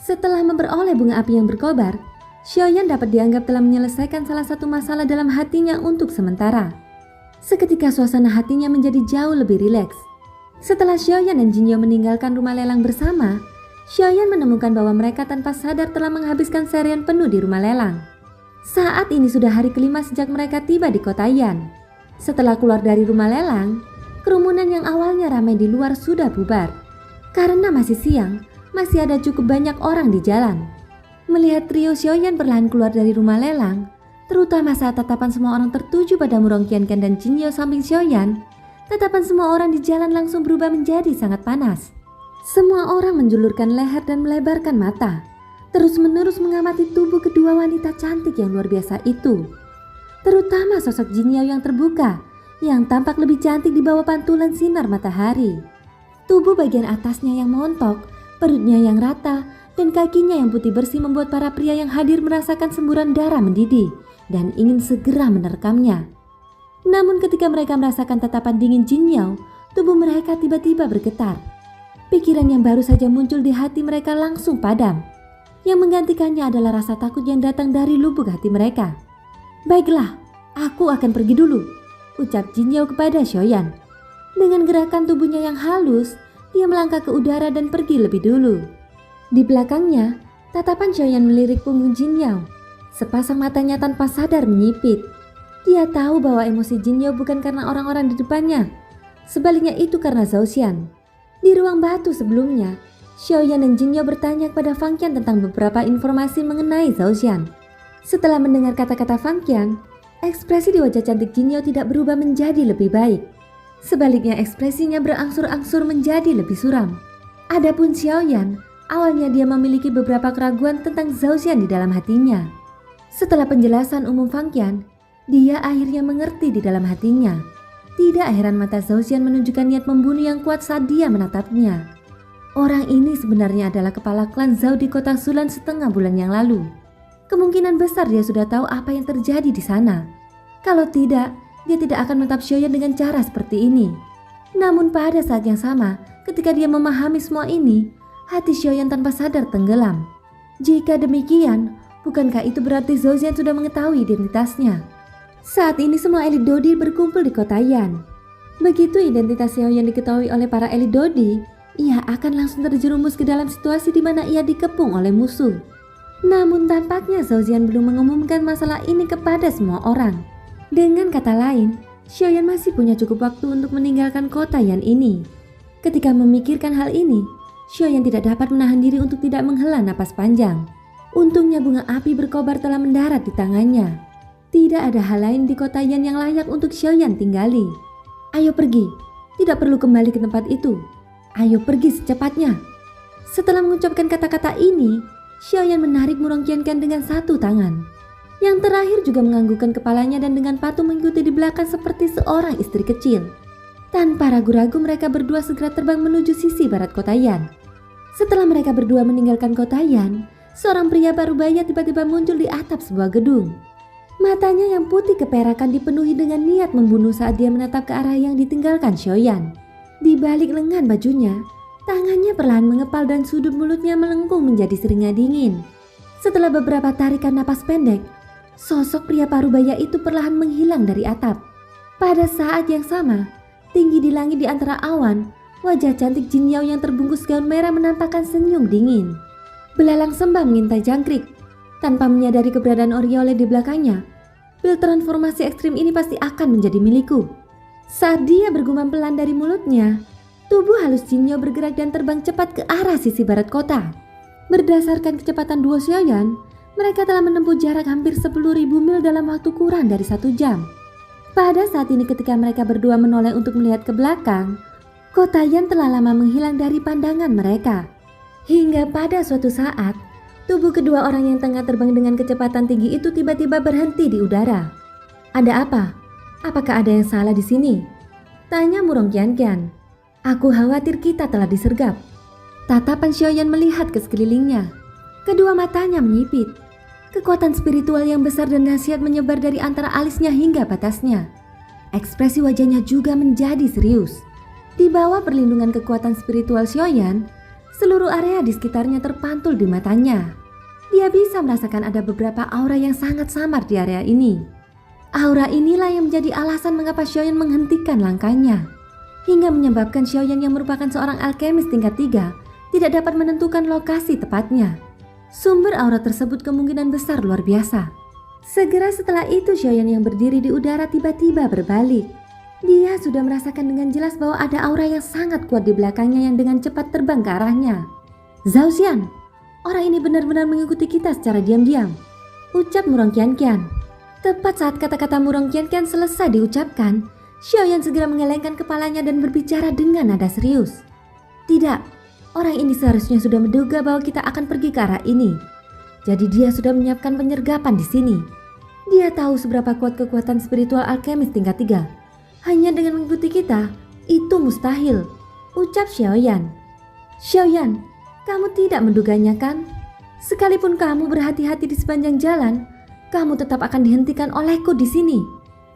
Setelah memperoleh bunga api yang berkobar, Xiaoyan dapat dianggap telah menyelesaikan salah satu masalah dalam hatinya untuk sementara. Seketika suasana hatinya menjadi jauh lebih rileks. Setelah Xiaoyan dan Jinyo meninggalkan rumah lelang bersama, Xiaoyan menemukan bahwa mereka tanpa sadar telah menghabiskan seharian penuh di rumah lelang. Saat ini sudah hari kelima sejak mereka tiba di kota Yan. Setelah keluar dari rumah lelang, kerumunan yang awalnya ramai di luar sudah bubar. Karena masih siang, masih ada cukup banyak orang di jalan. Melihat trio Xiaoyan perlahan keluar dari rumah lelang, terutama saat tatapan semua orang tertuju pada Murong Qianqian dan Jinyo samping Xiaoyan, tatapan semua orang di jalan langsung berubah menjadi sangat panas. Semua orang menjulurkan leher dan melebarkan mata, terus-menerus mengamati tubuh kedua wanita cantik yang luar biasa itu. Terutama sosok Jinyo yang terbuka, yang tampak lebih cantik di bawah pantulan sinar matahari. Tubuh bagian atasnya yang montok, perutnya yang rata, dan kakinya yang putih bersih membuat para pria yang hadir merasakan semburan darah mendidih dan ingin segera menerkamnya. Namun ketika mereka merasakan tatapan dingin Jinyo, tubuh mereka tiba-tiba bergetar. Pikiran yang baru saja muncul di hati mereka langsung padam. Yang menggantikannya adalah rasa takut yang datang dari lubuk hati mereka. "Baiklah, aku akan pergi dulu," ucap Jinyo kepada Xiaoyan. Dengan gerakan tubuhnya yang halus, dia melangkah ke udara dan pergi lebih dulu. Di belakangnya, tatapan Xiaoyan melirik punggung Jinyo. Sepasang matanya tanpa sadar menyipit. Dia tahu bahwa emosi Jinyo bukan karena orang-orang di depannya. Sebaliknya itu karena Zhao Xian. Di ruang batu sebelumnya, Xiaoyan dan Jinyo bertanya kepada Fang Qian tentang beberapa informasi mengenai Zhao Xian. Setelah mendengar kata-kata Fang Qian, ekspresi di wajah cantik Jinyo tidak berubah menjadi lebih baik. Sebaliknya ekspresinya berangsur-angsur menjadi lebih suram. Adapun Xiaoyan, awalnya dia memiliki beberapa keraguan tentang Zhao Xian di dalam hatinya. Setelah penjelasan umum Fang Qian, dia akhirnya mengerti di dalam hatinya. Tidak heran mata Zhao Xian menunjukkan niat membunuh yang kuat saat dia menatapnya. Orang ini sebenarnya adalah kepala klan Zhao di kota Sulan setengah bulan yang lalu. Kemungkinan besar dia sudah tahu apa yang terjadi di sana. Kalau tidak, dia tidak akan menatap Xiaoyan dengan cara seperti ini. Namun pada saat yang sama, ketika dia memahami semua ini, hati Xiaoyan tanpa sadar tenggelam. Jika demikian, bukankah itu berarti Zhao Xian sudah mengetahui identitasnya? Saat ini semua elit Dodi berkumpul di kota Yan. Begitu identitas Xiaoyan diketahui oleh para elit Dodi, ia akan langsung terjerumus ke dalam situasi di mana ia dikepung oleh musuh. Namun tampaknya Zhao Xian belum mengumumkan masalah ini kepada semua orang. Dengan kata lain, Xiaoyan masih punya cukup waktu untuk meninggalkan kota Yan ini. Ketika memikirkan hal ini, Xiaoyan tidak dapat menahan diri untuk tidak menghela napas panjang. Untungnya bunga api berkobar telah mendarat di tangannya. Tidak ada hal lain di kota Yan yang layak untuk Xiaoyan tinggali. "Ayo pergi, tidak perlu kembali ke tempat itu. Ayo pergi secepatnya." Setelah mengucapkan kata-kata ini, Xiaoyan menarik Murong Qianqian dengan satu tangan. Yang terakhir juga menganggukkan kepalanya dan dengan patuh mengikuti di belakang seperti seorang istri kecil. Tanpa ragu-ragu mereka berdua segera terbang menuju sisi barat kota Yan. Setelah mereka berdua meninggalkan kota Yan, seorang pria parubaya tiba-tiba muncul di atap sebuah gedung. Matanya yang putih keperakan dipenuhi dengan niat membunuh saat dia menatap ke arah yang ditinggalkan Xiaoyan. Di balik lengan bajunya, tangannya perlahan mengepal dan sudut mulutnya melengkung menjadi seringai dingin. Setelah beberapa tarikan napas pendek, sosok pria parubaya itu perlahan menghilang dari atap. Pada saat yang sama, tinggi di langit di antara awan, wajah cantik Jinyo yang terbungkus gaun merah menampakkan senyum dingin. Belalang sembah mengintai jangkrik. Tanpa menyadari keberadaan Oriole di belakangnya, pil transformasi ekstrim ini pasti akan menjadi milikku. Saat dia bergumam pelan dari mulutnya, tubuh halus Jinyo bergerak dan terbang cepat ke arah sisi barat kota. Berdasarkan kecepatan duo Xiaoyan, mereka telah menempuh jarak hampir 10.000 mil dalam waktu kurang dari 1 jam. Pada saat ini ketika mereka berdua menoleh untuk melihat ke belakang, kota Yan telah lama menghilang dari pandangan mereka. Hingga pada suatu saat, tubuh kedua orang yang tengah terbang dengan kecepatan tinggi itu tiba-tiba berhenti di udara. "Ada apa? Apakah ada yang salah di sini?" tanya Murong Qianqian. "Aku khawatir kita telah disergap." Tatapan Xiaoyan melihat ke sekelilingnya. Kedua matanya menyipit. Kekuatan spiritual yang besar dan dahsyat menyebar dari antara alisnya hingga batasnya. Ekspresi wajahnya juga menjadi serius. Di bawah perlindungan kekuatan spiritual Xiaoyan, Seluruh area di sekitarnya terpantul di matanya. Dia bisa merasakan ada beberapa aura yang sangat samar di area ini. Aura inilah yang menjadi alasan mengapa Xiaoyan menghentikan langkahnya, hingga menyebabkan Xiaoyan yang merupakan seorang alkemis tingkat 3 tidak dapat menentukan lokasi tepatnya. Sumber aura tersebut kemungkinan besar luar biasa. Segera setelah itu Xiaoyan yang berdiri di udara tiba-tiba berbalik. Dia sudah merasakan dengan jelas bahwa ada aura yang sangat kuat di belakangnya yang dengan cepat terbang ke arahnya. "Zhao Xian, orang ini benar-benar mengikuti kita secara diam-diam," ucap Murong Qianqian. Tepat saat kata-kata Murong Qianqian selesai diucapkan, Xiaoyan segera menggelengkan kepalanya dan berbicara dengan nada serius. "Tidak, orang ini seharusnya sudah menduga bahwa kita akan pergi ke arah ini. Jadi dia sudah menyiapkan penyergapan di sini. Dia tahu seberapa kuat kekuatan spiritual alkemis tingkat 3. Hanya dengan mengikuti kita, itu mustahil," ucap Xiaoyan. "Xiaoyan, kamu tidak menduganya kan? Sekalipun kamu berhati-hati di sepanjang jalan, kamu tetap akan dihentikan olehku di sini."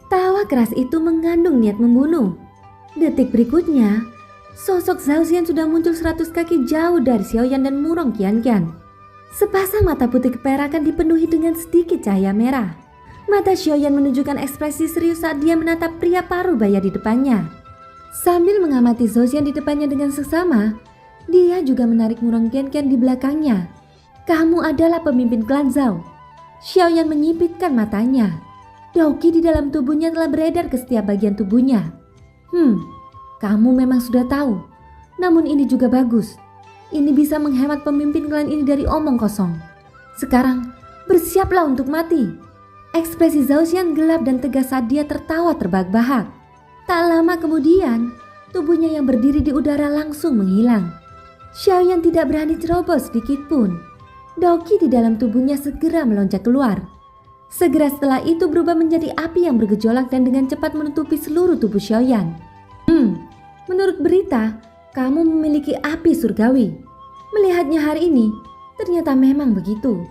Tawa keras itu mengandung niat membunuh. Detik berikutnya, sosok Zhao Xian sudah muncul 100 kaki jauh dari Xiaoyan dan Murong Qianqian. Sepasang mata putih keperakan dipenuhi dengan sedikit cahaya merah. Mata Xiaoyan menunjukkan ekspresi serius saat dia menatap pria parubaya di depannya. Sambil mengamati Zhao Xian di depannya dengan seksama, dia juga menarik Murong Qianqian di belakangnya. "Kamu adalah pemimpin klan Zhao." Xiaoyan menyipitkan matanya. Daoqi di dalam tubuhnya telah beredar ke setiap bagian tubuhnya. Kamu memang sudah tahu. Namun ini juga bagus. Ini bisa menghemat pemimpin klan ini dari omong kosong. Sekarang, bersiaplah untuk mati." Ekspresi Zhao Xian gelap dan tegas saat dia tertawa terbahak-bahak. Tak lama kemudian, tubuhnya yang berdiri di udara langsung menghilang. Xiaoyan tidak berani cerobos sedikit pun. Daoqi di dalam tubuhnya segera melonjak keluar. Segera setelah itu berubah menjadi api yang bergejolak dan dengan cepat menutupi seluruh tubuh Xiaoyan. Menurut berita, kamu memiliki api surgawi. Melihatnya hari ini, ternyata memang begitu.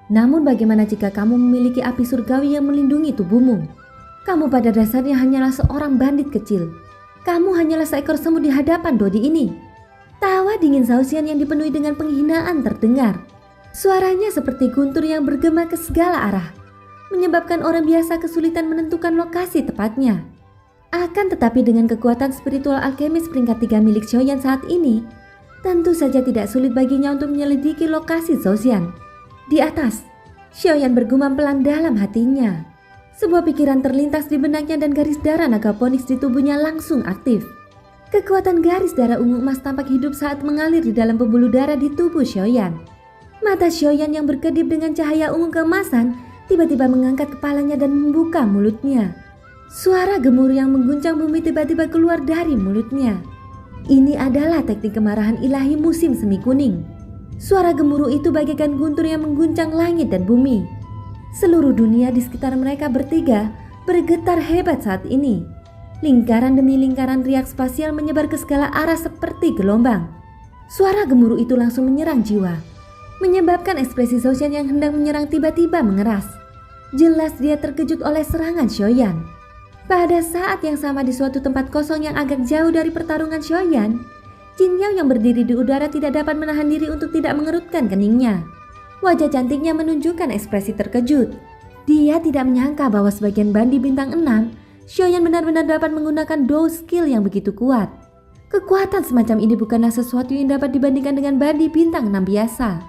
Namun bagaimana jika kamu memiliki api surgawi yang melindungi tubuhmu? Kamu pada dasarnya hanyalah seorang bandit kecil. Kamu hanyalah seekor semut di hadapan Dodi ini. Tawa dingin Zhao Xian yang dipenuhi dengan penghinaan terdengar. Suaranya seperti guntur yang bergema ke segala arah, menyebabkan orang biasa kesulitan menentukan lokasi tepatnya. Akan tetapi dengan kekuatan spiritual alkemis peringkat 3 milik Xiaoyan saat ini, tentu saja tidak sulit baginya untuk menyelidiki lokasi Zhao Xian. Di atas, Xiaoyan bergumam pelan dalam hatinya. Sebuah pikiran terlintas di benaknya dan garis darah naga ponix di tubuhnya langsung aktif. Kekuatan garis darah ungu emas tampak hidup saat mengalir di dalam pembuluh darah di tubuh Xiaoyan. Mata Xiaoyan yang berkedip dengan cahaya ungu keemasan tiba-tiba mengangkat kepalanya dan membuka mulutnya. Suara gemuruh yang mengguncang bumi tiba-tiba keluar dari mulutnya. Ini adalah teknik kemarahan ilahi musim semi kuning. Suara gemuruh itu bagaikan guntur yang mengguncang langit dan bumi. Seluruh dunia di sekitar mereka bertiga bergetar hebat saat ini. Lingkaran demi lingkaran riak spasial menyebar ke segala arah seperti gelombang. Suara gemuruh itu langsung menyerang jiwa, menyebabkan ekspresi Zhao Xian yang hendak menyerang tiba-tiba mengeras. Jelas dia terkejut oleh serangan Xiaoyan. Pada saat yang sama di suatu tempat kosong yang agak jauh dari pertarungan Xiaoyan, Jin Yao yang berdiri di udara tidak dapat menahan diri untuk tidak mengerutkan keningnya. Wajah cantiknya menunjukkan ekspresi terkejut. Dia tidak menyangka bahwa sebagian bandi bintang 6, Xiaoyan benar-benar dapat menggunakan dual skill yang begitu kuat. Kekuatan semacam ini bukanlah sesuatu yang dapat dibandingkan dengan bandi bintang 6 biasa.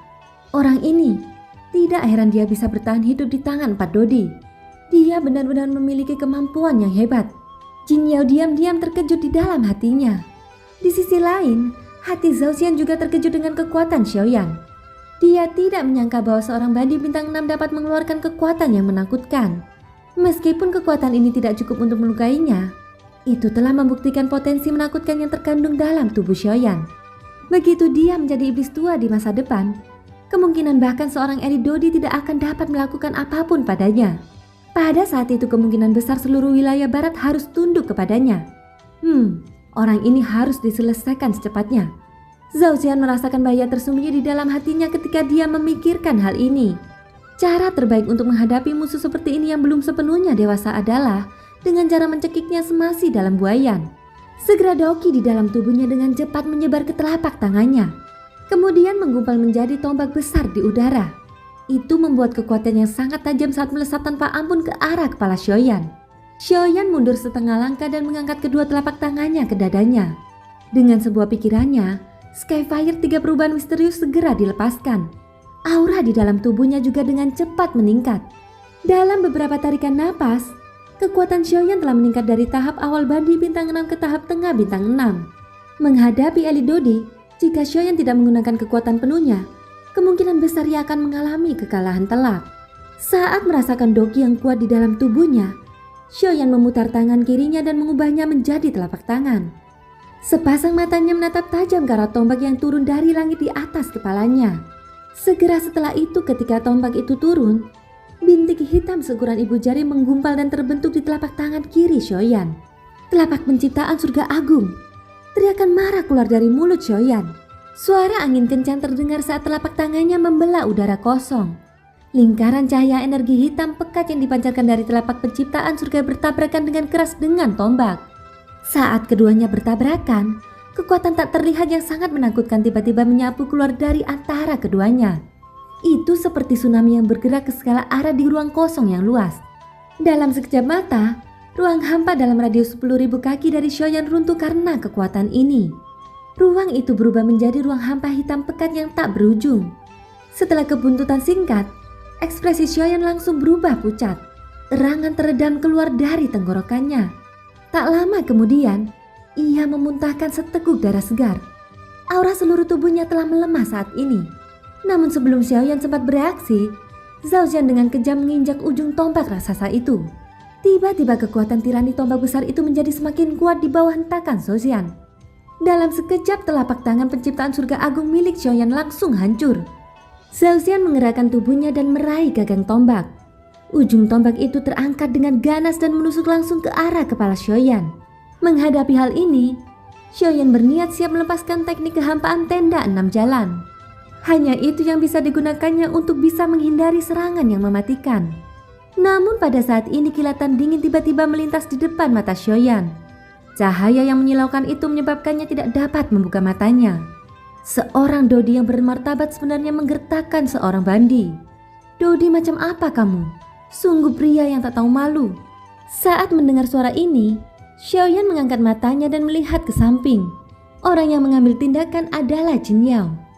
Orang ini, tidak heran dia bisa bertahan hidup di tangan 4 Dodi. Dia benar-benar memiliki kemampuan yang hebat. Jin Yao diam-diam terkejut di dalam hatinya. Di sisi lain, hati Zhao Xian juga terkejut dengan kekuatan Xiaoyan. Dia tidak menyangka bahwa seorang bandi bintang 6 dapat mengeluarkan kekuatan yang menakutkan. Meskipun kekuatan ini tidak cukup untuk melukainya, itu telah membuktikan potensi menakutkan yang terkandung dalam tubuh Xiaoyan. Begitu dia menjadi iblis tua di masa depan, kemungkinan bahkan seorang elit Dodi tidak akan dapat melakukan apapun padanya. Pada saat itu kemungkinan besar seluruh wilayah barat harus tunduk kepadanya. Orang ini harus diselesaikan secepatnya. Zhao Xian merasakan bahaya tersembunyi di dalam hatinya ketika dia memikirkan hal ini. Cara terbaik untuk menghadapi musuh seperti ini yang belum sepenuhnya dewasa adalah dengan cara mencekiknya semasi dalam buayan. Segera Daoqi di dalam tubuhnya dengan cepat menyebar ke telapak tangannya. kemudian menggumpal menjadi tombak besar di udara. Itu membuat kekuatan yang sangat tajam saat melesat tanpa ampun ke arah kepala Xiaoyan. Xiaoyan mundur setengah langkah dan mengangkat kedua telapak tangannya ke dadanya. Dengan sebuah pikirannya, Skyfire 3 perubahan misterius segera dilepaskan. Aura di dalam tubuhnya juga dengan cepat meningkat. Dalam beberapa tarikan napas, kekuatan Xiaoyan telah meningkat dari tahap awal bandi bintang 6 ke tahap tengah bintang 6. Menghadapi elit Dodi, jika Xiaoyan tidak menggunakan kekuatan penuhnya, kemungkinan besar ia akan mengalami kekalahan telak. Saat merasakan doki yang kuat di dalam tubuhnya, Xiaoyan memutar tangan kirinya dan mengubahnya menjadi telapak tangan. Sepasang matanya menatap tajam ke arah tombak yang turun dari langit di atas kepalanya. Segera setelah itu ketika tombak itu turun, bintik hitam seukuran ibu jari menggumpal dan terbentuk di telapak tangan kiri Xiaoyan. Telapak penciptaan surga agung. Teriakan marah keluar dari mulut Xiaoyan. Suara angin kencang terdengar saat telapak tangannya membelah udara kosong. Lingkaran cahaya energi hitam pekat yang dipancarkan dari telapak penciptaan surga bertabrakan dengan keras dengan tombak. Saat keduanya bertabrakan, kekuatan tak terlihat yang sangat menakutkan tiba-tiba menyapu keluar dari antara keduanya. Itu seperti tsunami yang bergerak ke segala arah di ruang kosong yang luas. Dalam sekejap mata, ruang hampa dalam radius 10.000 kaki dari Xiaoyan runtuh karena kekuatan ini. Ruang itu berubah menjadi ruang hampa hitam pekat yang tak berujung. Setelah kebuntutan singkat, ekspresi Xiaoyan langsung berubah pucat. Terangan teredam keluar dari tenggorokannya. Tak lama kemudian, ia memuntahkan seteguk darah segar. Aura seluruh tubuhnya telah melemah saat ini. Namun sebelum Xiaoyan sempat bereaksi, Zhao Xian dengan kejam menginjak ujung tombak raksasa itu. Tiba-tiba kekuatan tirani tombak besar itu menjadi semakin kuat di bawah hentakan Zhao Xian. Dalam sekejap telapak tangan penciptaan surga agung milik Xiaoyan langsung hancur. Zhao Xian menggerakkan tubuhnya dan meraih gagang tombak. Ujung tombak itu terangkat dengan ganas dan menusuk langsung ke arah kepala Xiaoyan. Menghadapi hal ini, Xiaoyan berniat siap melepaskan teknik kehampaan tenda 6 jalan. Hanya itu yang bisa digunakannya untuk bisa menghindari serangan yang mematikan. Namun pada saat ini kilatan dingin tiba-tiba melintas di depan mata Xiaoyan. Cahaya yang menyilaukan itu menyebabkannya tidak dapat membuka matanya. Seorang Dodi yang bermartabat sebenarnya menggertakkan seorang bandi. Dodi macam apa kamu? Sungguh pria yang tak tahu malu. Saat mendengar suara ini, Xiaoyan mengangkat matanya dan melihat ke samping. Orang yang mengambil tindakan adalah Jin Yao.